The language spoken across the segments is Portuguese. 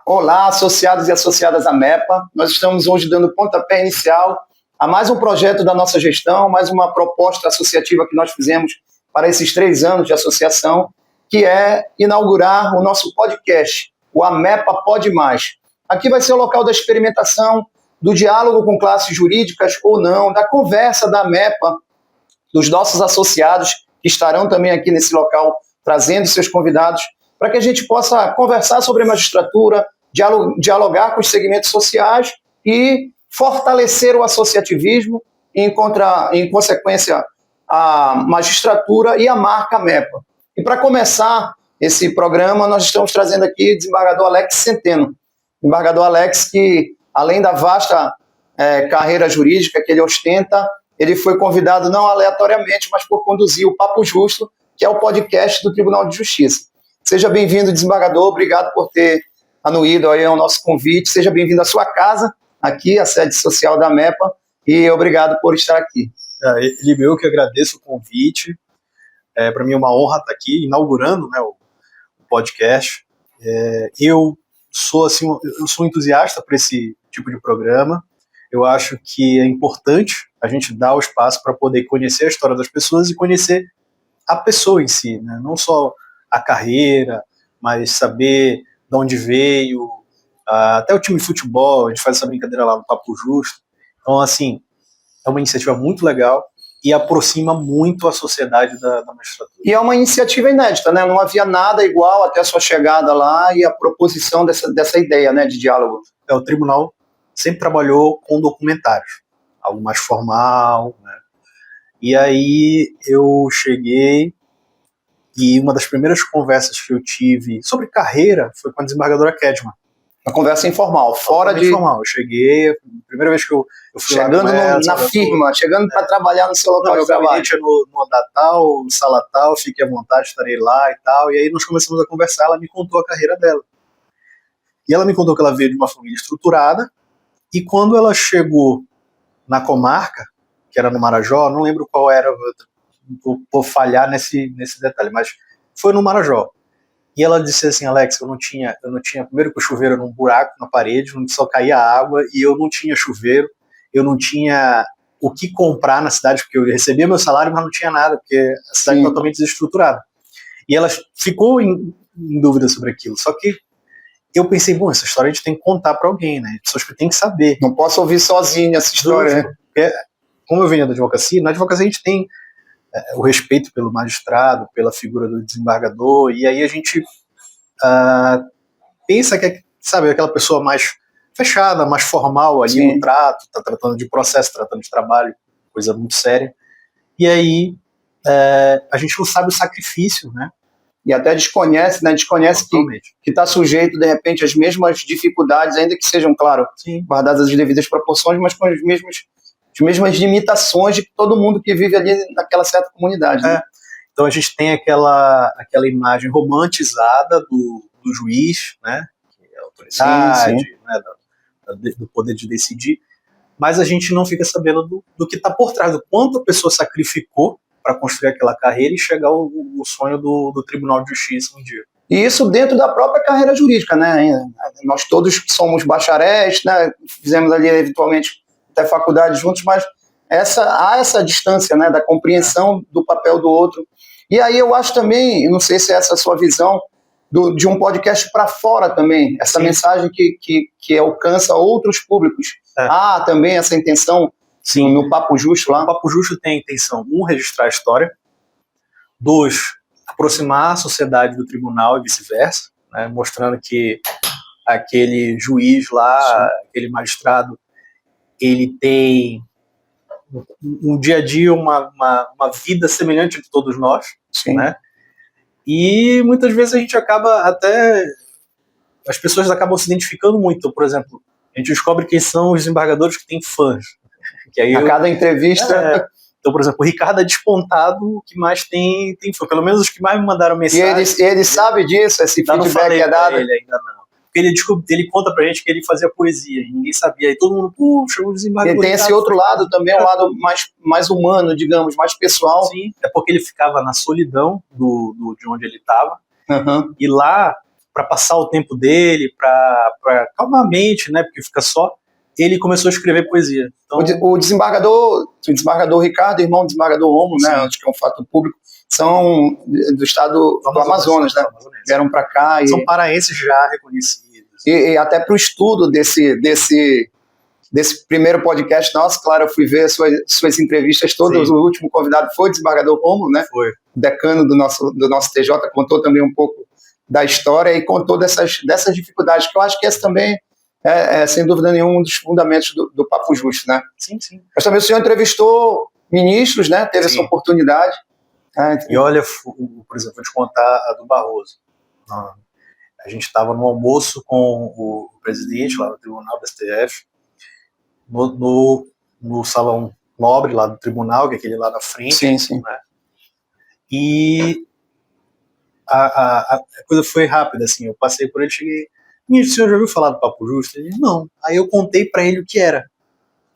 Olá, associados e associadas à MEPA. Nós estamos hoje dando pontapé inicial a mais um projeto da nossa gestão, mais uma proposta associativa que nós fizemos para esses 3 anos de associação, que é inaugurar o nosso podcast, o AMEPA Pode Mais. Aqui vai ser o local da experimentação, do diálogo com classes jurídicas ou não, da conversa da MEPA, dos nossos associados, que estarão também aqui nesse local, trazendo seus convidados, para que a gente possa conversar sobre a magistratura, dialogar com os segmentos sociais e fortalecer o associativismo e, em consequência, a magistratura e a marca MEPA. E para começar esse programa, nós estamos trazendo aqui o desembargador Alex Centeno. Desembargador Alex, que além da vasta carreira jurídica que ele ostenta, ele foi convidado não aleatoriamente, mas por conduzir o Papo Justo, que é o podcast do Tribunal de Justiça. Seja bem-vindo, desembargador, obrigado por ter anuído aí ao nosso convite, seja bem-vindo à sua casa, aqui, a sede social da MEPA, e obrigado por estar aqui. Eu que agradeço o convite, para mim é uma honra estar aqui, inaugurando, né, o podcast. Eu sou um entusiasta por esse tipo de programa, eu acho que é importante a gente dar o espaço para poder conhecer a história das pessoas e conhecer a pessoa em si, né? Não só a carreira, mas saber de onde veio, até o time de futebol, a gente faz essa brincadeira lá no Papo Justo. Então, assim, é uma iniciativa muito legal e aproxima muito a sociedade da magistratura. E é uma iniciativa inédita, né? Não havia nada igual até a sua chegada lá e a proposição dessa ideia, né, de diálogo. O tribunal sempre trabalhou com documentários, algo mais formal, né? E aí eu cheguei e uma das primeiras conversas que eu tive sobre carreira foi com a desembargadora Kedma. Uma conversa informal, informal. Eu cheguei, a primeira vez que eu fui chegando na firma, chegando para trabalhar no seu local de trabalho. Meu gabinete é no andar tal, sala tal, fique à vontade, estarei lá e tal. E aí nós começamos a conversar, ela me contou a carreira dela. E ela me contou que ela veio de uma família estruturada, e quando ela chegou na comarca, que era no Marajó, não lembro qual era, vou falhar nesse detalhe, mas foi no Marajó. E ela disse assim: Alex, eu não tinha, primeiro que o chuveiro era um buraco na parede, onde só caía água, e eu não tinha chuveiro, eu não tinha o que comprar na cidade, porque eu recebia meu salário, mas não tinha nada, porque a cidade é totalmente desestruturada. E ela ficou em dúvida sobre aquilo, só que eu pensei, bom, essa história a gente tem que contar para alguém, né? Pessoas que têm que saber. Não posso ouvir sozinho essa história, né? Porque, como eu venho da advocacia, na advocacia a gente tem o respeito pelo magistrado, pela figura do desembargador, e aí a gente pensa que sabe, aquela pessoa mais fechada, mais formal ali no trato, tá tratando de processo, tratando de trabalho, coisa muito séria. E aí a gente não sabe o sacrifício, né? E até desconhece, né? Desconhece que está sujeito, de repente, às mesmas dificuldades, ainda que sejam, claro, guardadas as devidas proporções, mas com as mesmas limitações de todo mundo que vive ali naquela certa comunidade. Né? Então a gente tem aquela imagem romantizada do juiz, né? Que é a autoridade, né? Do poder de decidir, mas a gente não fica sabendo do que está por trás, do quanto a pessoa sacrificou para construir aquela carreira e chegar ao sonho do Tribunal de Justiça um dia. E isso dentro da própria carreira jurídica, né? Nós todos somos bacharéis, né? Fizemos ali eventualmente até faculdade juntos, mas há essa distância, né? Da compreensão do papel do outro. E aí eu acho também, não sei se é essa a sua visão, de um podcast para fora também, essa mensagem que alcança outros públicos. Há também essa intenção. Sim, no Papo Justo lá. O Papo Justo tem a intenção, 1, registrar a história, 2, aproximar a sociedade do tribunal e vice-versa, né, mostrando que aquele juiz lá, aquele magistrado, ele tem um dia a dia, uma vida semelhante de todos nós, né? E muitas vezes a gente as pessoas acabam se identificando muito. Por exemplo, a gente descobre quem são os desembargadores que têm fãs. Que aí cada entrevista. Então, por exemplo, o Ricardo é despontado o que mais tem fã. Pelo menos os que mais me mandaram mensagem. E ele sabe disso, esse feedback é dado? Ele ainda não. Porque ele conta pra gente que ele fazia poesia e ninguém sabia. E todo mundo, puxa, o desembargador. Ele tem esse outro lado também, um lado mais humano, digamos, mais pessoal. Sim, é porque ele ficava na solidão de onde ele estava. E lá para passar o tempo dele, para calmar a mente, né? Porque fica só. Ele começou a escrever poesia. Então, o desembargador Ricardo, irmão do desembargador Romulo, né? Acho que é um fato público, são do estado do Amazonas, né? Vieram para cá. São paraenses já reconhecidos. E até para o estudo desse primeiro podcast nosso, claro, eu fui ver suas entrevistas todas. Sim. O último convidado foi o desembargador Romulo, né? Foi. O decano do nosso TJ, contou também um pouco da história e contou dessas dificuldades, que eu acho que esse também sem dúvida nenhuma, um dos fundamentos do Papo Justo, né? Sim, sim. Mas também o senhor entrevistou ministros, né? Teve essa oportunidade. E olha, por exemplo, vou te contar a do Barroso. A gente estava no almoço com o presidente lá no Tribunal do STF, no salão nobre lá do tribunal, que é aquele lá na frente. Sim, sim. Né? E a coisa foi rápida, assim. Eu passei por ele, cheguei... Ministro, o senhor já ouviu falar do Papo Justo? Ele disse, não. Aí eu contei pra ele o que era.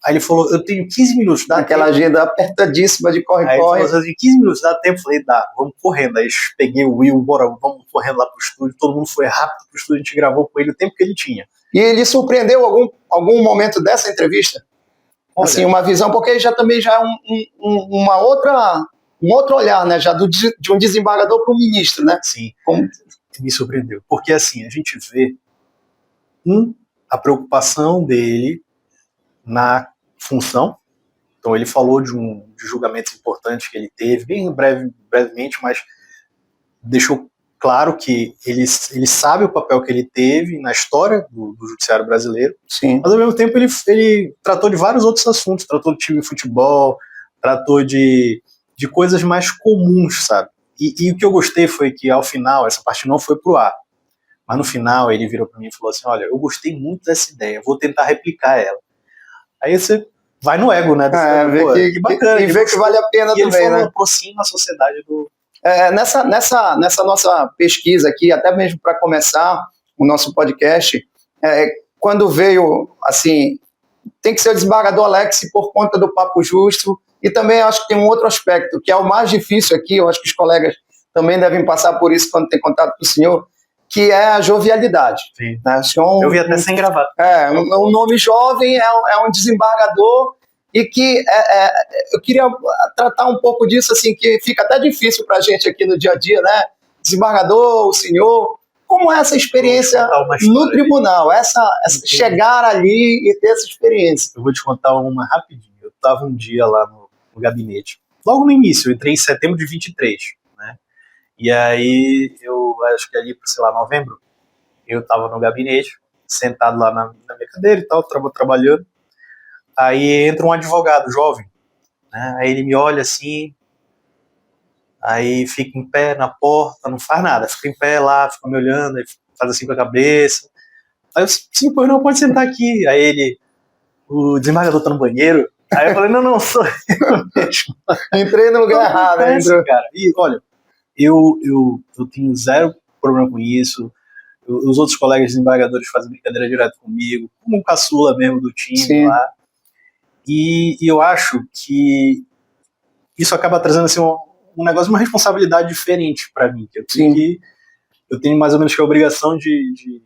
Aí ele falou, eu tenho 15 minutos, dá aquela tempo? Agenda apertadíssima de corre-corre. Aí ele falou assim, 15 minutos, dá tempo? Eu falei, dá, vamos correndo. Aí peguei o Will, bora, vamos correndo lá pro estúdio. Todo mundo foi rápido pro estúdio, a gente gravou com ele o tempo que ele tinha. E ele surpreendeu algum momento dessa entrevista? Olha, assim, uma visão, porque também já é um outro olhar, né? Já de um desembargador para um ministro, né? Sim, me surpreendeu. Porque assim, a gente vê a preocupação dele na função. Então ele falou de julgamentos importantes que ele teve, bem brevemente, mas deixou claro que ele sabe o papel que ele teve na história do judiciário brasileiro. Sim. Mas ao mesmo tempo ele tratou de vários outros assuntos, tratou de time de futebol, tratou de coisas mais comuns, sabe? E o que eu gostei foi que ao final, essa parte não foi pro ar, mas no final ele virou para mim e falou assim, olha, eu gostei muito dessa ideia, vou tentar replicar ela. Aí você vai no ego, né? Que bacana. E vê que vale a pena também, ele falou, né? aproxima a sociedade do... Nessa nossa pesquisa aqui, até mesmo para começar o nosso podcast, quando veio, assim, tem que ser o desembargador Alex por conta do Papo Justo, e também acho que tem um outro aspecto, que é o mais difícil aqui, eu acho que os colegas também devem passar por isso quando tem contato com o senhor, que é a jovialidade. Sim. Né? Eu vi até sem gravata. Um nome jovem, é um desembargador, e que eu queria tratar um pouco disso, assim, que fica até difícil para a gente aqui no dia a dia, né? Desembargador, o senhor, como é essa experiência no tribunal? Chegar ali e ter essa experiência. Eu vou te contar uma rapidinho. Eu estava um dia lá no gabinete, logo no início, eu entrei em setembro de 23, né? E aí, eu acho que ali, sei lá, novembro, eu estava no gabinete, sentado lá na minha cadeira e tal, trabalhando. Aí entra um advogado jovem, né? Aí ele me olha assim, aí fica em pé na porta, não faz nada, fica em pé lá, fica me olhando, aí faz assim com a cabeça. Aí eu, sim, pois não, pode sentar aqui. Aí ele, o desembargador tá no banheiro. Aí eu falei, não, sou eu mesmo. Entrei no lugar errado, né? Cara. E olha, eu tenho zero problema com isso. Os outros colegas desembargadores fazem brincadeira direto comigo, como um caçula mesmo do time. Sim. Lá. E eu acho que isso acaba trazendo assim, um negócio, uma responsabilidade diferente para mim. Eu tenho mais ou menos que a obrigação de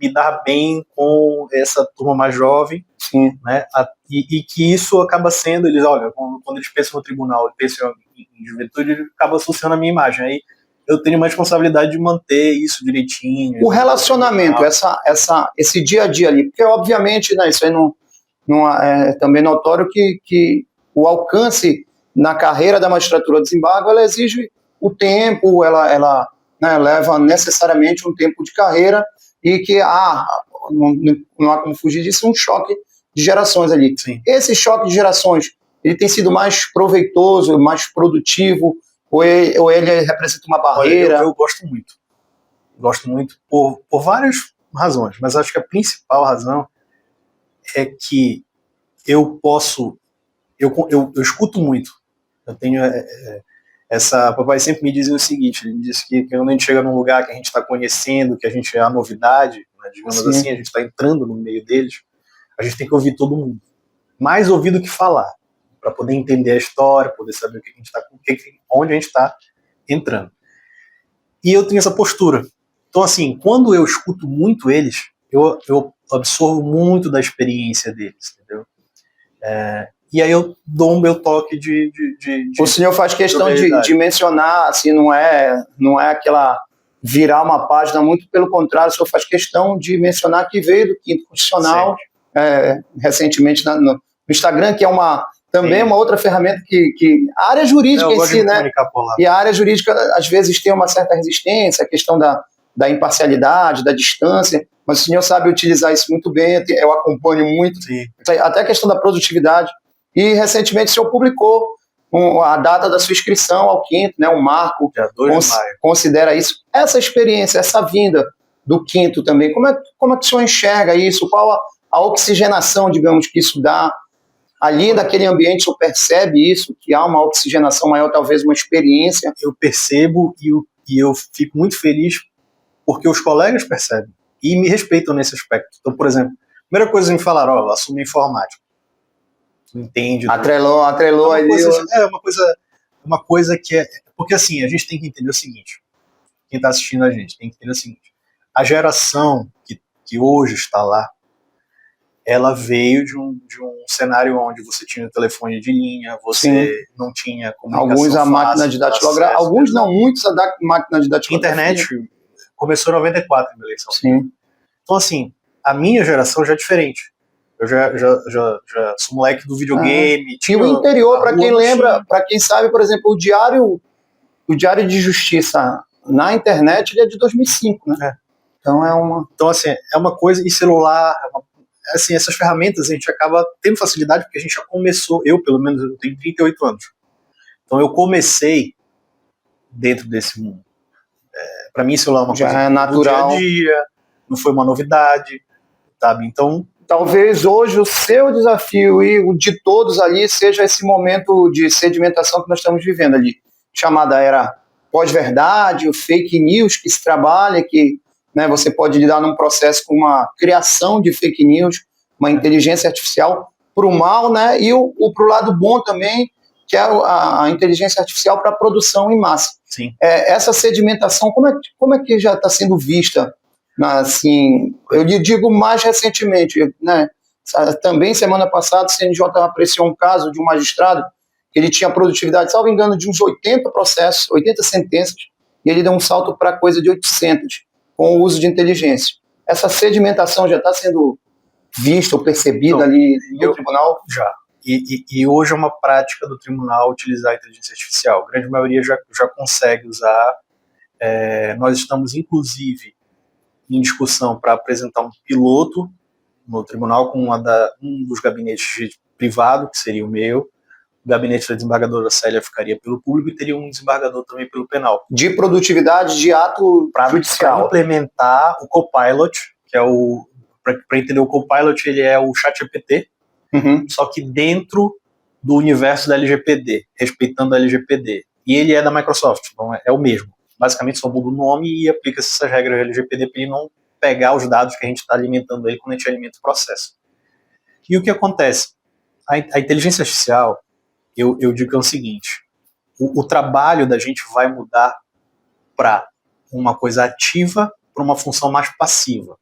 me dar bem com essa turma mais jovem. Sim. Né? E que isso acaba sendo, eles, olha, quando eles pensam no tribunal, pensam em juventude, ele acaba associando a minha imagem. Aí eu tenho uma responsabilidade de manter isso direitinho. O relacionamento, esse dia a dia ali, porque obviamente, né, isso aí é também notório que o alcance na carreira da magistratura de desembargo, ela exige o tempo, ela né, leva necessariamente um tempo de carreira e que não há como fugir disso, um choque de gerações ali. Sim. Esse choque de gerações, ele tem sido mais proveitoso, mais produtivo, ou ele representa uma barreira? Eu gosto muito. Gosto muito por várias razões, mas acho que a principal razão é que eu escuto muito. Eu tenho papai sempre me dizia o seguinte, ele me disse que quando a gente chega num lugar que a gente está conhecendo, que a gente é a novidade, né, digamos Sim. assim, a gente está entrando no meio deles, a gente tem que ouvir todo mundo. Mais ouvir do que falar, para poder entender a história, poder saber onde a gente está entrando. E eu tenho essa postura. Então, assim, quando eu escuto muito eles, eu absorvo muito da experiência deles, entendeu? E aí eu dou o meu toque de o senhor faz questão de mencionar, assim, não é aquela virar uma página, muito pelo contrário, o senhor faz questão de mencionar que veio do Quinto Constitucional, recentemente no Instagram, que é também uma outra ferramenta que a área jurídica em si, né? E a área jurídica às vezes tem uma certa resistência, a questão da imparcialidade, da distância, mas o senhor sabe utilizar isso muito bem, eu acompanho muito, sim, até a questão da produtividade. E recentemente o senhor publicou a data da sua inscrição ao Quinto, né, um marco, dia 2 de maio. Considera isso. Essa experiência, essa vinda do Quinto também, como é que o senhor enxerga isso? Qual a oxigenação, digamos, que isso dá? Ali naquele ambiente, o senhor percebe isso, que há uma oxigenação maior, talvez uma experiência? Eu percebo e eu fico muito feliz porque os colegas percebem e me respeitam nesse aspecto. Então, por exemplo, a primeira coisa que me falaram, assumi informática. Entende? Atrelou ali. Uma coisa que é... Porque assim, a gente tem que entender o seguinte, quem está assistindo a gente tem que entender o seguinte, a geração que hoje está lá, ela veio de um cenário onde você tinha telefone de linha, você não tinha comunicação alguns a fácil, máquina de datilografia, alguns não, muitos a máquina de datilografia. Internet começou em 94 na eleição. Sim. Então assim, a minha geração já é diferente. Eu já sou moleque do videogame. E o interior, para quem lembra, para quem sabe, por exemplo, o Diário de Justiça na internet, ele é de 2005, né? Então, assim, é uma coisa, e celular, assim, essas ferramentas a gente acaba tendo facilidade porque a gente já começou, eu pelo menos, eu tenho 38 anos. Então eu comecei dentro desse mundo. Para mim, celular é uma coisa natural. Do dia a dia, não foi uma novidade, sabe? Então, talvez hoje o seu desafio e o de todos ali seja esse momento de sedimentação que nós estamos vivendo ali, chamada era pós-verdade, o fake news que se trabalha, que, né, você pode lidar num processo com uma criação de fake news, uma inteligência artificial para o mal, né, e para o lado bom também, que é a inteligência artificial para a produção em massa. Sim. Essa sedimentação, como é que já está sendo vista? Assim, eu lhe digo mais recentemente, né? Também semana passada o CNJ apreciou um caso de um magistrado que ele tinha produtividade, salvo engano, de uns 80 processos, 80 sentenças, e ele deu um salto para coisa de 800 com o uso de inteligência. Essa sedimentação já está sendo vista ou percebida ali no tribunal? Já. E hoje é uma prática do tribunal utilizar a inteligência artificial. A grande maioria já consegue usar. Nós estamos, inclusive, em discussão para apresentar um piloto no tribunal com um dos gabinetes privado, que seria o meu. O gabinete da desembargadora Célia ficaria pelo público e teria um desembargador também pelo penal. De produtividade de ato judicial. Para implementar o Copilot, que é para entender o Copilot, ele é o ChatGPT, só que dentro do universo da LGPD, respeitando a LGPD. E ele é da Microsoft, então é o mesmo. Basicamente só muda o nome e aplica essas regras da LGPD para ele não pegar os dados que a gente está alimentando ele quando a gente alimenta o processo. E o que acontece? A inteligência artificial, eu digo que é o seguinte, o trabalho da gente vai mudar para uma coisa ativa para uma função mais passiva.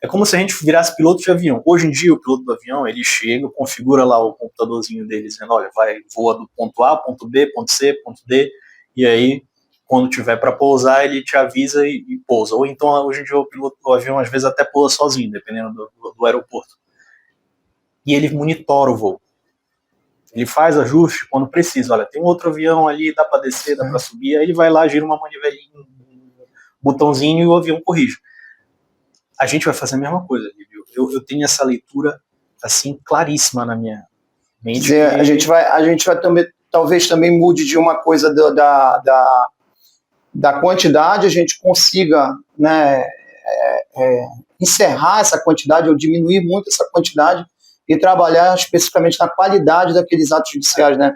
É como se a gente virasse piloto de avião. Hoje em dia, o piloto do avião, ele chega, configura lá o computadorzinho dele, dizendo, olha, voa do ponto A, ponto B, ponto C, ponto D, e aí, quando tiver para pousar, ele te avisa e pousa. Ou então, hoje em dia, o piloto do avião, às vezes, até pousa sozinho, dependendo do aeroporto. E ele monitora o voo. Ele faz ajuste quando precisa. Olha, tem um outro avião ali, dá para descer, dá para subir. Aí ele vai lá, gira uma manivelinha, um botãozinho e o avião corrige. A gente vai fazer a mesma coisa, Lívio. Eu tenho essa leitura assim claríssima na minha mente. A gente vai também, talvez também mude de uma coisa da quantidade, a gente consiga, né, encerrar essa quantidade ou diminuir muito essa quantidade e trabalhar especificamente na qualidade daqueles atos judiciais, né?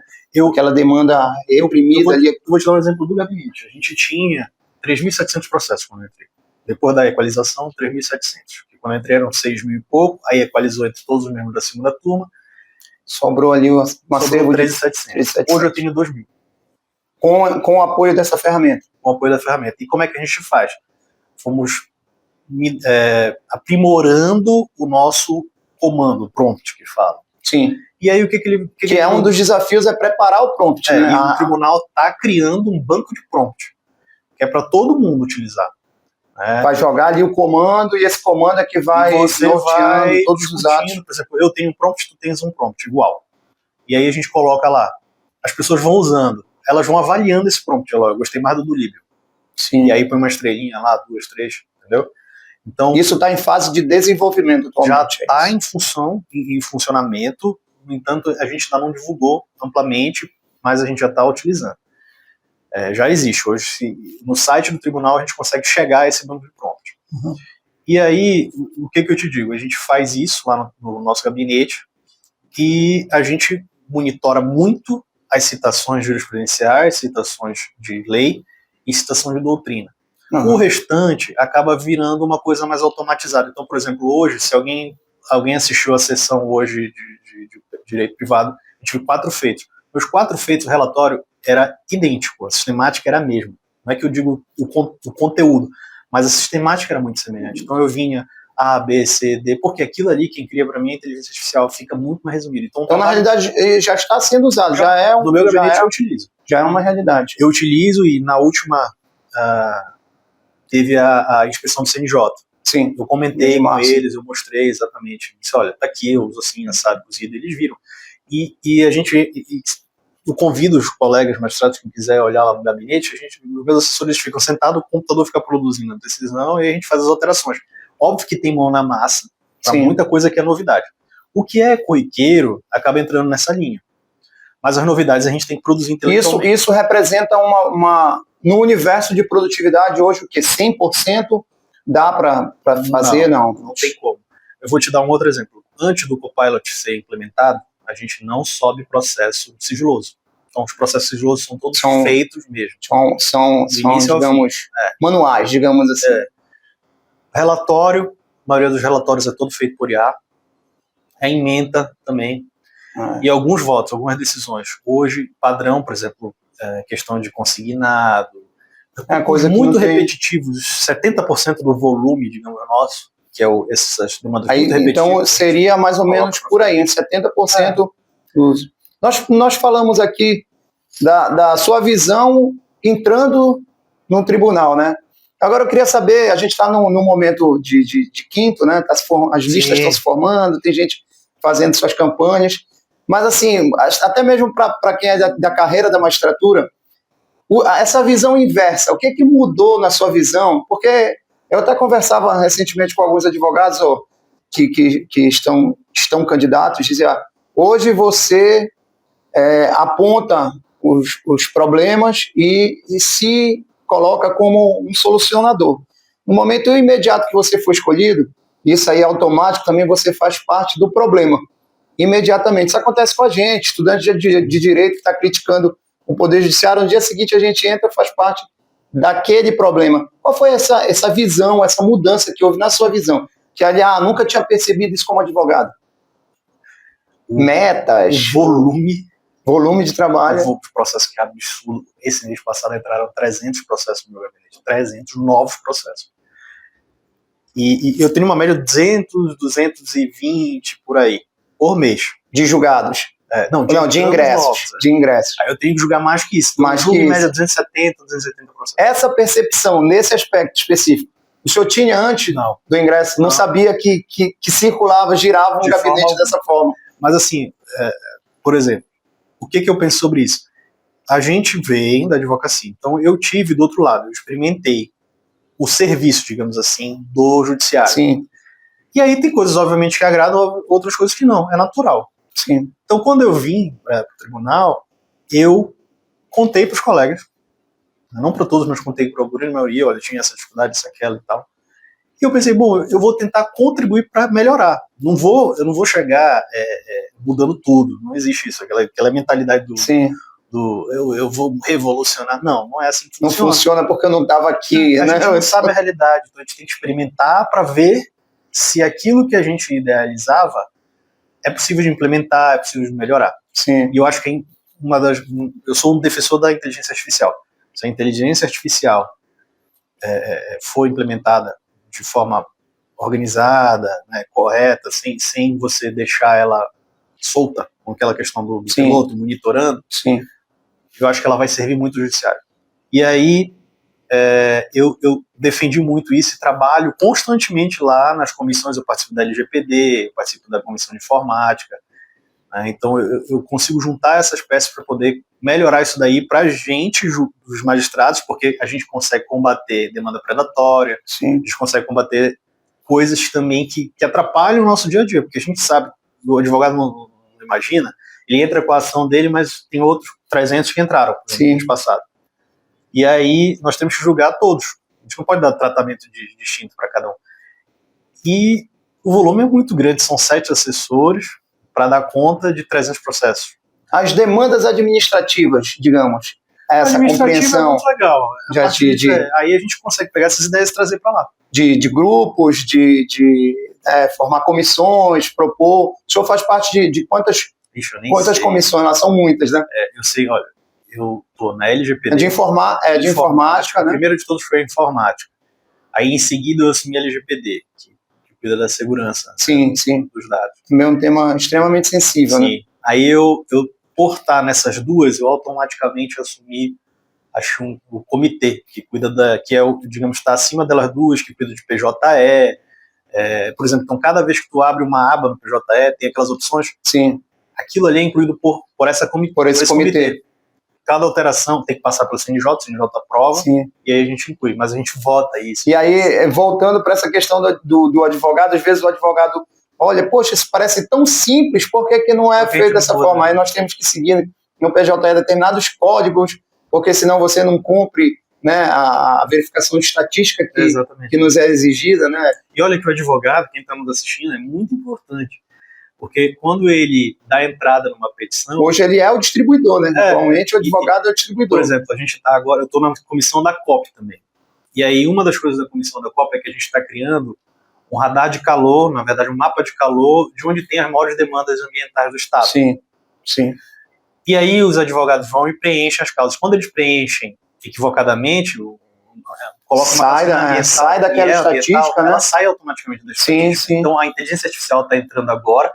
Aquela demanda reprimida ali. Eu vou te dar um exemplo do gabinete. A gente tinha 3.700 processos quando eu entrei. Depois da equalização, 3.700. Quando eu entrei eram 6.000 e pouco, aí equalizou entre todos os membros da segunda turma. Sobrou ali uma acervo de 13.700. Hoje eu tenho 2.000. Com o apoio dessa ferramenta. Com o apoio da ferramenta. E como é que a gente faz? fomos aprimorando o nosso comando, prompt, que fala. Sim. E aí o que ele... Que é um dos desafios, é preparar o prompt. Né? E o tribunal está criando um banco de prompt, que é para todo mundo utilizar. Vai jogar ali o comando, e esse comando é que vai norteando todos os atos. Por exemplo, eu tenho um prompt, tu tens um prompt, igual. E aí a gente coloca lá. As pessoas vão usando, elas vão avaliando esse prompt. Eu gostei mais do Líbio. Sim. E aí põe uma estrelinha lá, 2, 3, entendeu? Então, isso está em fase de desenvolvimento atualmente. Já está em função e em funcionamento. No entanto, a gente ainda não divulgou amplamente, mas a gente já está utilizando. Já existe. Hoje, no site do tribunal, a gente consegue chegar a esse banco de prompt. Uhum. E aí, o que eu te digo? A gente faz isso lá no nosso gabinete e a gente monitora muito as citações jurisprudenciais, citações de lei e citações de doutrina. Uhum. O restante acaba virando uma coisa mais automatizada. Então, por exemplo, hoje, se alguém assistiu a sessão hoje de direito privado, a gente viu 4 feitos. Os 4 feitos, o relatório era idêntico, a sistemática era a mesma. Não é que eu digo o conteúdo, mas a sistemática era muito semelhante. Então eu vinha A, B, C, D, porque aquilo ali, quem cria para mim, a inteligência artificial fica muito mais resumido. Então na realidade, já está sendo usado, já é no meu gabinete eu utilizo. Já é uma realidade. Eu utilizo e na última teve a inspeção do CNJ. Sim. Eu comentei com eles, eu mostrei exatamente. Disse, olha, tá aqui, eu uso assim, sabe, cozido. Eles viram. E a gente... Eu convido os colegas magistrados que quiser olhar lá no gabinete, os meus assessores ficam sentados, o computador fica produzindo a decisão e a gente faz as alterações. Óbvio que tem mão na massa, para muita coisa que é novidade. O que é corriqueiro acaba entrando nessa linha. Mas as novidades a gente tem que produzir intelectualmente. Isso representa no universo de produtividade hoje, o que? 100% dá para fazer? Não tem como. Eu vou te dar um outro exemplo. Antes do Copilot ser implementado, a gente não sobe processo sigiloso. Então, os processos sigilosos são todos feitos mesmo. São digamos, manuais, digamos assim. Relatório, a maioria dos relatórios é todo feito por IA. A ementa também. E alguns votos, algumas decisões. Hoje, padrão, por exemplo, questão de consignado. Coisa muito repetitivos. 70% do volume, digamos, nosso, que é essas demandas muito repetitivas. Então seria mais ou menos por aí, entre 70% dos... Nós falamos aqui da sua visão entrando no tribunal, né? Agora eu queria saber, a gente está num momento de quinto, né? As listas estão se formando, tem gente fazendo suas campanhas, mas assim, até mesmo para quem é da carreira da magistratura, essa visão inversa, o que mudou na sua visão? Porque eu até conversava recentemente com alguns advogados que estão candidatos, dizia, hoje você aponta os problemas e se coloca como um solucionador. No momento imediato que você for escolhido, isso aí é automático, também você faz parte do problema. Imediatamente. Isso acontece com a gente, estudante de direito que está criticando o Poder Judiciário, no dia seguinte a gente entra e faz parte daquele problema. Qual foi essa visão, essa mudança que houve na sua visão? Que, aliás, nunca tinha percebido isso como advogado. Metas. Volume de trabalho. Os processos que é absurdo. Esse mês passado entraram 300 processos no meu gabinete. 300 novos processos. E eu tenho uma média de 200, 220 por aí, por mês. De julgados. De ingressos. Novos, de ingressos. Aí eu tenho que julgar mais que isso. Mais que isso. Média 270 processos. Essa percepção, nesse aspecto específico, o senhor tinha antes do ingresso? Não sabia que circulava, girava um gabinete dessa forma? Mas assim, por exemplo, o que eu penso sobre isso? A gente vem da advocacia. Então eu tive do outro lado, eu experimentei o serviço, digamos assim, do judiciário. Sim. E aí tem coisas, obviamente, que agradam, outras coisas que não. É natural. Sim. Então, quando eu vim para o tribunal, eu contei para os colegas, não para todos, mas contei para a grande maioria, olha, tinha essa dificuldade, isso, aquela e tal. E eu pensei, bom, eu vou tentar contribuir para melhorar. Eu não vou chegar mudando tudo. Não existe isso, aquela mentalidade eu vou revolucionar. Não é assim que funciona. Não funciona porque eu não estava aqui. A gente não sabe a realidade, então a gente tem que experimentar para ver se aquilo que a gente idealizava é possível de implementar, é possível de melhorar. Sim. E eu acho que eu sou um defensor da inteligência artificial. Se a inteligência artificial for implementada de forma organizada, né, correta, sem você deixar ela solta, com aquela questão do piloto monitorando, Sim. eu acho que ela vai servir muito ao judiciário. E aí eu defendi muito isso e trabalho constantemente lá nas comissões. Eu participo da LGPD, eu participo da comissão de informática, né, então eu consigo juntar essas peças para poder melhorar isso daí para a gente, os magistrados, porque a gente consegue combater demanda predatória, Sim. a gente consegue combater coisas também que atrapalham o nosso dia a dia, porque a gente sabe, o advogado não imagina, ele entra com a ação dele, mas tem outros 300 que entraram no ano passado. E aí nós temos que julgar todos. A gente não pode dar tratamento distinto para cada um. E o volume é muito grande, são 7 assessores para dar conta de 300 processos. As demandas administrativas, digamos, essa compreensão é muito legal. Aí a gente consegue pegar essas ideias e trazer para lá. De grupos, de formar comissões, propor. O senhor faz parte de quantas comissões? Lá são muitas, né? Eu sei, olha, eu estou na LGPD. De informática, né? O primeiro de todos foi a informática. Aí em seguida eu assumi a LGPD, que cuida da segurança, sim. dos dados. Também é um tema extremamente sensível, sim. Né? Aí eu por estar nessas duas, eu automaticamente assumi o comitê, que cuida que é o, digamos, está acima delas duas, que cuida de PJE. Por exemplo, então cada vez que tu abre uma aba no PJE, tem aquelas opções. Sim. Aquilo ali é incluído por esse comitê. Cada alteração tem que passar pelo CNJ, o CNJ aprova, sim, e aí a gente inclui, mas a gente vota isso. E aí, voltando para essa questão do advogado, às vezes o advogado olha, poxa, isso parece tão simples, por que não é feito dessa forma? Né? Aí nós temos que seguir no PJE determinados códigos, porque senão você não cumpre, né, a verificação estatística que nos é exigida. Né? E olha que o advogado, quem está nos assistindo, é muito importante, porque quando ele dá entrada numa petição... Hoje ele é o distribuidor, né? Atualmente o advogado é o distribuidor. Por exemplo, a gente está agora, eu estou na comissão da COP também, e aí uma das coisas da comissão da COP é que a gente está criando um radar de calor, na verdade um mapa de calor, de onde tem as maiores demandas ambientais do Estado. Sim. E aí os advogados vão e preenchem as causas. Quando eles preenchem equivocadamente, colocam sai daquela estatística, né? Ela sai automaticamente da estatística. Sim. Então a inteligência artificial está entrando agora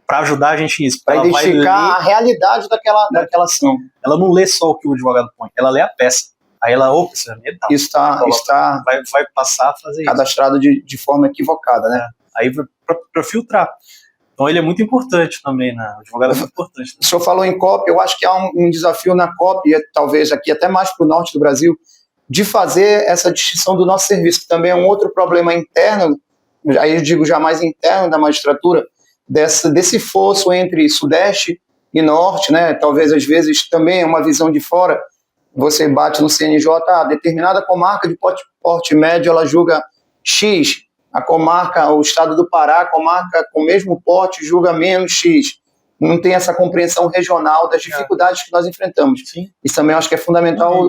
para ajudar a gente nisso. Para identificar a realidade daquela ação. Ela não lê só o que o advogado põe, ela lê a peça. Aí ela, isso é ambiental. Isso está vai passar a fazer cadastrado de forma equivocada, né? Aí para filtrar. Então ele é muito importante também, né? O advogado é muito importante. O senhor falou em COP, eu acho que há um desafio na COP, e talvez aqui até mais para o norte do Brasil, de fazer essa distinção do nosso serviço, que também é um outro problema interno, aí eu digo já mais interno da magistratura, desse fosso entre sudeste e norte, né? Talvez às vezes também é uma visão de fora. Você bate no CNJ, determinada comarca de porte médio, ela julga X. A comarca, o estado do Pará, a comarca com o mesmo porte, julga menos X. Não tem essa compreensão regional das dificuldades que nós enfrentamos. Sim. Isso também eu acho que é fundamental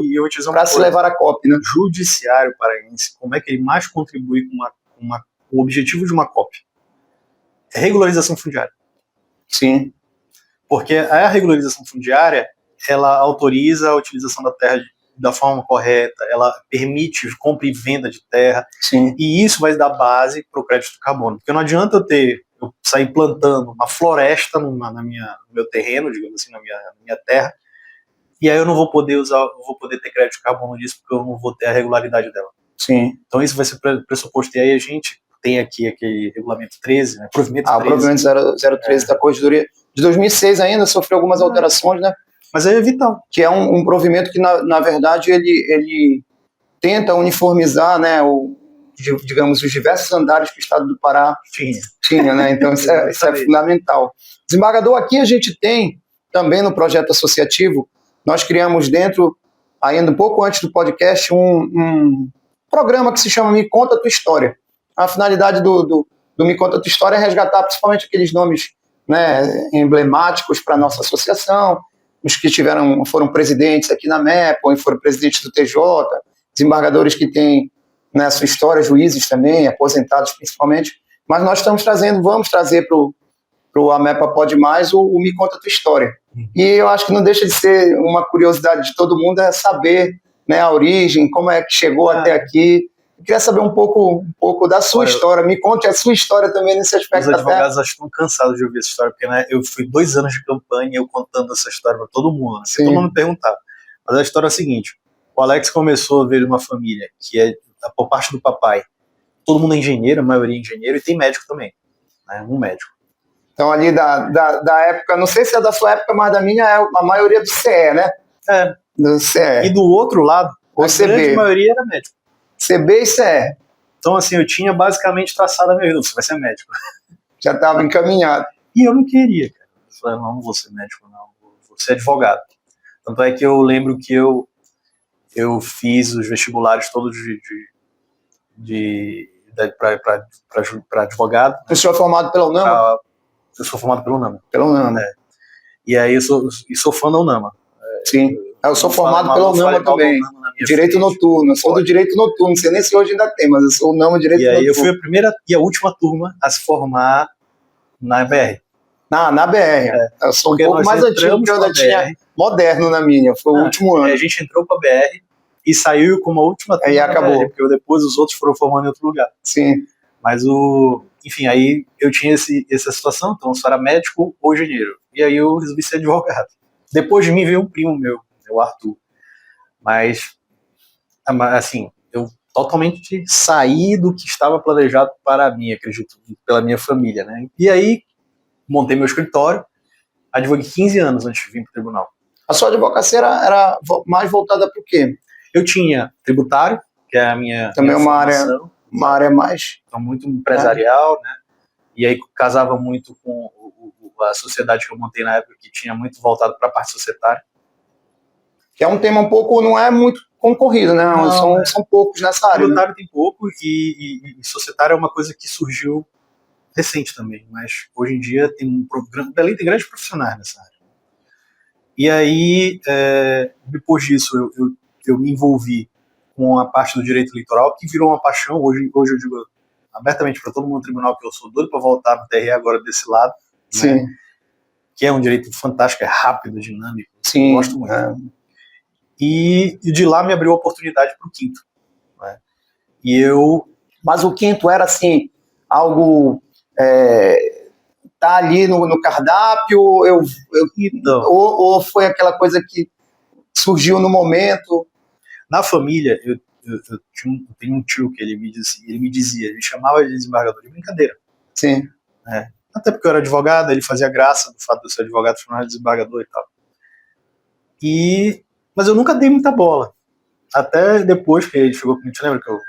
para se levar a COP. Né? O judiciário paraense, como é que ele mais contribui com o objetivo de uma COP? É regularização fundiária. Sim. Porque a regularização fundiária, ela autoriza a utilização da terra da forma correta, ela permite compra e venda de terra. Sim. E isso vai dar base para o crédito de carbono. Porque não adianta eu sair plantando uma floresta no meu terreno, digamos assim, na minha terra, e aí eu não vou poder ter crédito de carbono disso, porque eu não vou ter a regularidade dela. Sim. Então isso vai ser pressuposto. E aí a gente tem aqui aquele regulamento 13, né? Provimento 13. O provimento 013 da Corregedoria de 2006 ainda sofreu algumas alterações, né? Mas é vital. Que é um provimento que, na verdade, ele tenta uniformizar, né, digamos, os diversos andares que o Estado do Pará tinha, né? Então isso é fundamental. Desembargador, aqui a gente tem, também no projeto associativo, nós criamos dentro, ainda um pouco antes do podcast, um programa que se chama Me Conta Tua História. A finalidade do Me Conta Tua História é resgatar principalmente aqueles nomes, né, emblemáticos para a nossa associação, os que foram presidentes aqui na MEP, ou foram presidentes do TJ, desembargadores que têm, né, sua história, juízes também, aposentados principalmente, mas nós vamos trazer para o AMEPA Pode Mais o Me Conta Tua História. E eu acho que não deixa de ser uma curiosidade de todo mundo é saber, né, a origem, como é que chegou até aqui. Eu queria saber um pouco da sua história. Me conte a sua história também nesse aspecto. Os advogados acho que estão cansados de ouvir essa história, porque né, eu fui 2 anos de campanha eu contando essa história para todo mundo. Né? Todo mundo me perguntava. Mas a história é a seguinte: o Alex começou a ver uma família que é, por parte do papai, todo mundo é engenheiro, a maioria é engenheiro, e tem médico também, né, um médico. Então, ali da época, não sei se é da sua época, mas da minha, é a maioria do CE, né? É. Do CE. E do outro lado, a grande maioria era médico. CB e CE. Então, assim, eu tinha basicamente traçado a minha vida. Você vai ser médico. Já estava encaminhado. E eu não queria, cara. Eu falei, não vou ser médico, não. Vou ser advogado. Tanto é que eu lembro que eu fiz os vestibulares todos para advogado. O senhor é formado pela UNAMA? Eu sou formado pela UNAMA. Pela UNAMA. É. E aí eu sou fã da UNAMA. Sim. Eu sou formado pela UNAMA também. Direito noturno. Eu sou do direito noturno. Não sei nem se hoje ainda tem, mas eu sou UNAMA direito noturno. E aí eu fui a primeira e a última turma a se formar na BR. Na BR. É. Eu sou um pouco mais antigo, porque eu ainda tinha moderno na minha. Foi o último ano. A gente entrou para a BR e saiu com uma última turma. Aí acabou. BR, porque depois os outros foram formando em outro lugar. Sim. Mas enfim, aí eu tinha essa situação, então eu só era médico ou engenheiro. E aí eu resolvi ser advogado. Depois de mim veio um primo meu, o Arthur. Mas, assim, eu totalmente saí do que estava planejado para mim, acredito, pela minha família, né? E aí, montei meu escritório, advoguei 15 anos antes de vir para o tribunal. A sua advocacia era mais voltada para o quê? Eu tinha tributário, que é a minha também formação. Uma área mais... Então, muito empresarial, né? E aí casava muito com a sociedade que eu montei na época, que tinha muito voltado para a parte societária. Que é um tema um pouco, não é muito concorrido, né? São poucos nessa área. Tributário, né? Tem pouco, e societário é uma coisa que surgiu recente também, mas hoje em dia tem Belém tem grandes profissionais nessa área. E aí, depois disso, eu me envolvi com a parte do direito eleitoral, que virou uma paixão. Hoje eu digo abertamente para todo mundo no tribunal que eu sou doido para voltar no TRE agora desse lado. Sim. Né? Que é um direito fantástico, é rápido, dinâmico. Sim. Eu gosto muito. E de lá me abriu a oportunidade para o quinto. Né? Mas o quinto era assim, algo tá ali no cardápio, então, ou foi aquela coisa que surgiu no momento? Na família, eu tenho um tio que ele me chamava de desembargador de brincadeira. Sim. Né? Até porque eu era advogado, ele fazia graça do fato de eu ser advogado, chamava de desembargador e tal. Mas eu nunca dei muita bola. Até depois que ele chegou comigo, te lembra que eu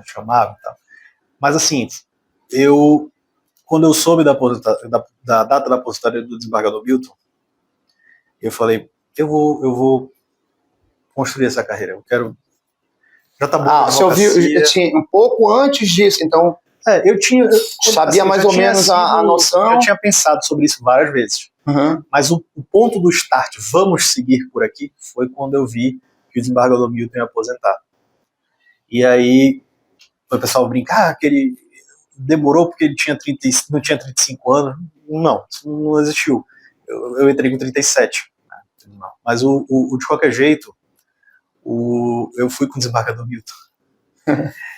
chamava e tal. Mas assim, quando eu soube da data da aposentadoria do desembargador Milton, eu falei, eu vou construir essa carreira. Eu quero... Já tá bom. Você ouviu um pouco antes disso, então... eu sabia mais ou menos a noção. Eu tinha pensado sobre isso várias vezes. Uhum. Mas o ponto do start, vamos seguir por aqui, foi quando eu vi que o desembargador Milton ia aposentar. E aí o pessoal brinca, que ele demorou porque ele não tinha 35 anos. Não, isso não existiu. Eu entrei com 37. Né? Mas de qualquer jeito, eu fui com o desembargador Milton.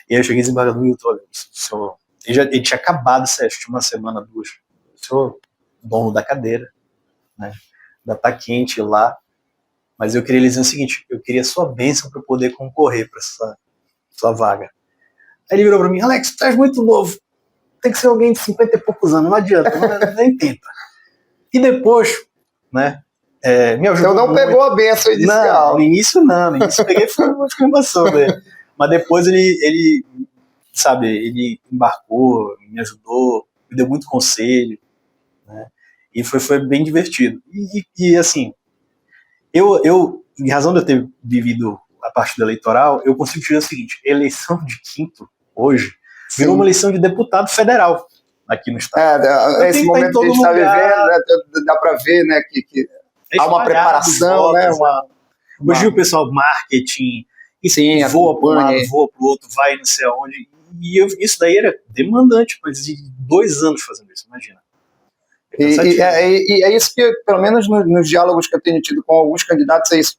E aí eu cheguei desembargador Milton, olha, senhor, ele tinha acabado de ser, uma semana, 2. O senhor, dono da cadeira, né? Ainda tá quente lá, mas eu queria lhe dizer o seguinte, eu queria sua bênção para poder concorrer para essa sua vaga. Aí ele virou para mim, Alex, tu és muito novo, tem que ser alguém de 50 e poucos anos, não adianta, nem tenta. E depois, né, me ajudou. Então não muito. Pegou a bênção inicial. Não, no início eu peguei foi uma exclamação dele. Mas depois ele embarcou, me ajudou, me deu muito conselho, né? E foi bem divertido. E assim, em razão de eu ter vivido a parte do eleitoral, eu consigo dizer o seguinte, eleição de quinto, hoje, virou uma eleição de deputado federal aqui no estado. Esse momento que a gente está vivendo, né, dá para ver, né, que há uma preparação, votos, né? Hoje o pessoal marketing, voa para um lado, voa para o outro, vai não sei aonde. E isso daí era demandante, mas de 2 anos fazendo isso, imagina. E é isso que, pelo menos nos diálogos que eu tenho tido com alguns candidatos, é isso.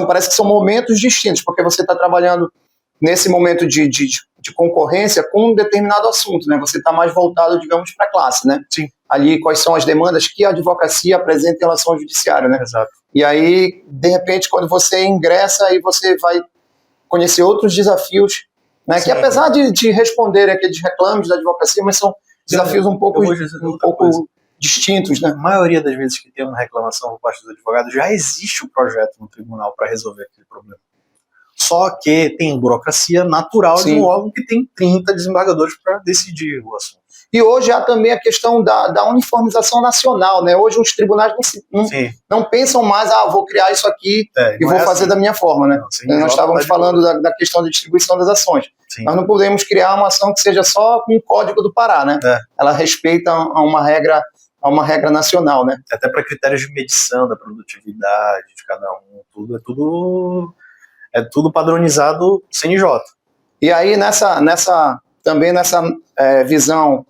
parece que são momentos distintos, porque você está trabalhando nesse momento de concorrência com um determinado assunto, né? Você está mais voltado, digamos, para a classe, né? Sim. Ali, quais são as demandas que a advocacia apresenta em relação ao judiciário, né? Exato. E aí, de repente, quando você ingressa, aí você vai conhecer outros desafios, né? Que apesar de responder aqueles reclames da advocacia, mas são desafios um pouco distintos, né? A maioria das vezes que tem uma reclamação por parte dos advogados, já existe um projeto no tribunal para resolver aquele problema. Só que tem burocracia natural de um órgão que tem 30 desembargadores para decidir o assunto. E hoje há também a questão da uniformização nacional, né? Hoje os tribunais não pensam mais, vou criar isso aqui e vou fazer da minha forma, né? Nós estávamos falando da questão da distribuição das ações. Sim. Nós não podemos criar uma ação que seja só com o Código do Pará, né? Ela respeita a uma regra nacional, né? Até para critérios de medição da produtividade de cada um, é tudo padronizado CNJ. E aí nessa visão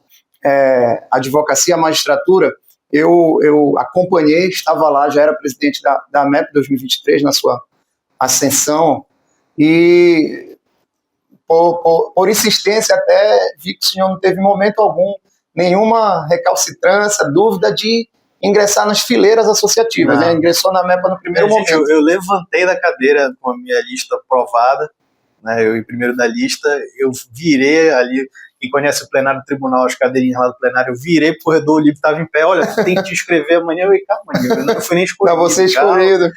advocacia, magistratura, eu acompanhei, estava lá, já era presidente da MEP 2023 na sua ascensão, e por insistência até vi que o senhor não teve momento algum, nenhuma recalcitrância, dúvida de ingressar nas fileiras associativas, né? Ingressou na MEPA no primeiro momento. Eu levantei da cadeira com a minha lista aprovada, né? Eu em primeiro da lista, eu virei ali. Quem conhece o plenário do tribunal, as cadeirinhas lá do plenário, eu virei pro corredor, o livro estava em pé, olha, você tem que te inscrever amanhã. Eu falei, calma, eu não fui nem escolhido. Não, você é escolhido.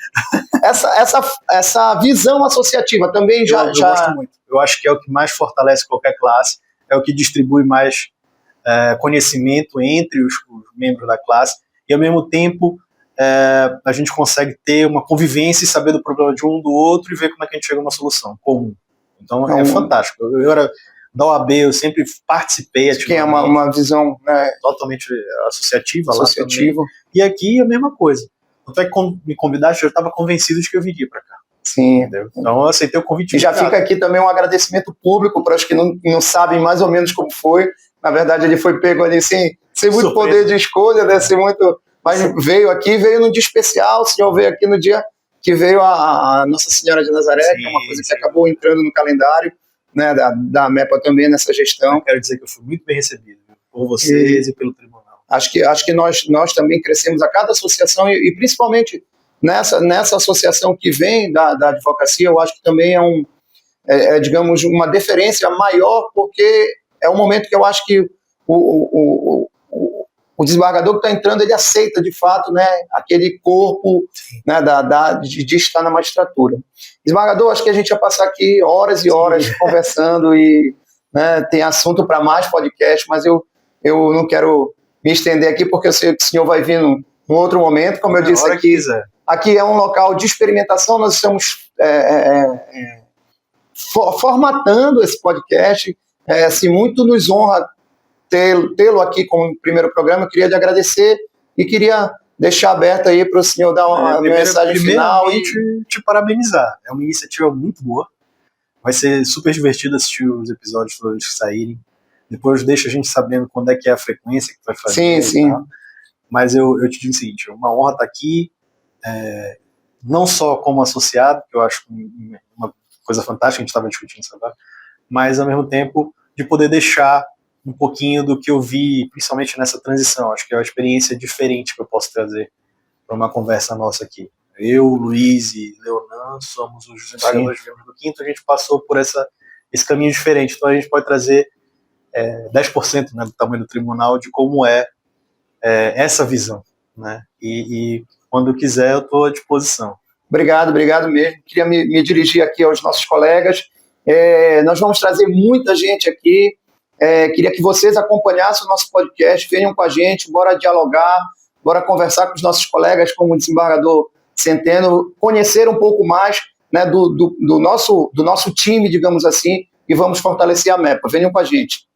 Essa visão associativa também eu gosto muito. Eu acho que é o que mais fortalece qualquer classe, é o que distribui mais conhecimento entre os membros da classe, e ao mesmo tempo a gente consegue ter uma convivência e saber do problema de um do outro e ver como é que a gente chega a uma solução comum. Então é fantástico. Eu era da OAB, eu sempre participei ativamente. Que é uma visão totalmente associativa. E aqui é a mesma coisa. Até que quando me convidaste, eu já estava convencido de que eu viria para cá. Sim. Entendeu? Então eu aceitei o convite. E já fica aqui também um agradecimento público para os que não sabem mais ou menos como foi. Na verdade, ele foi pego ali sem muito poder de escolha, né? Sem muito, mas veio num dia especial. O senhor veio aqui no dia que veio a Nossa Senhora de Nazaré, que é uma coisa que acabou entrando no calendário, né, da MEPA também nessa gestão. Eu quero dizer que eu fui muito bem recebido por vocês e pelo tribunal. Acho que nós também crescemos a cada associação e principalmente nessa associação que vem da advocacia, eu acho que também digamos, uma deferência maior, porque é um momento que eu acho que o desembargador que está entrando, ele aceita de fato, né, aquele corpo, né, de estar na magistratura. Desembargador, acho que a gente ia passar aqui horas e horas conversando e, né, tem assunto para mais podcast, mas eu não quero me estender aqui porque eu sei que o senhor vai vir num outro momento. Como eu disse aqui é um local de experimentação, nós estamos formatando esse podcast. Assim, muito nos honra tê-lo aqui como primeiro programa. Eu queria lhe agradecer e queria deixar aberto aí para o senhor dar uma mensagem final. E te parabenizar. É uma iniciativa muito boa. Vai ser super divertido assistir os episódios todos que saírem. Depois deixa a gente sabendo quando é que é a frequência que vai fazer. Sim. Mas eu te digo o seguinte, é uma honra estar aqui, não só como associado, que eu acho uma coisa fantástica, a gente estava discutindo isso agora, mas ao mesmo tempo de poder deixar um pouquinho do que eu vi, principalmente nessa transição. Acho que é uma experiência diferente que eu posso trazer para uma conversa nossa aqui. Eu, Luiz e Leonan somos os desembargadores do Quinto, a gente passou por esse caminho diferente, então a gente pode trazer 10%, né, do tamanho do tribunal, de como essa visão, né? E quando quiser eu estou à disposição. Obrigado mesmo. Queria me dirigir aqui aos nossos colegas. Nós vamos trazer muita gente aqui. Queria que vocês acompanhassem o nosso podcast, venham com a gente, bora dialogar, bora conversar com os nossos colegas, como o desembargador Centeno, conhecer um pouco mais, né, do nosso time, digamos assim, e vamos fortalecer a MEPA. Venham com a gente.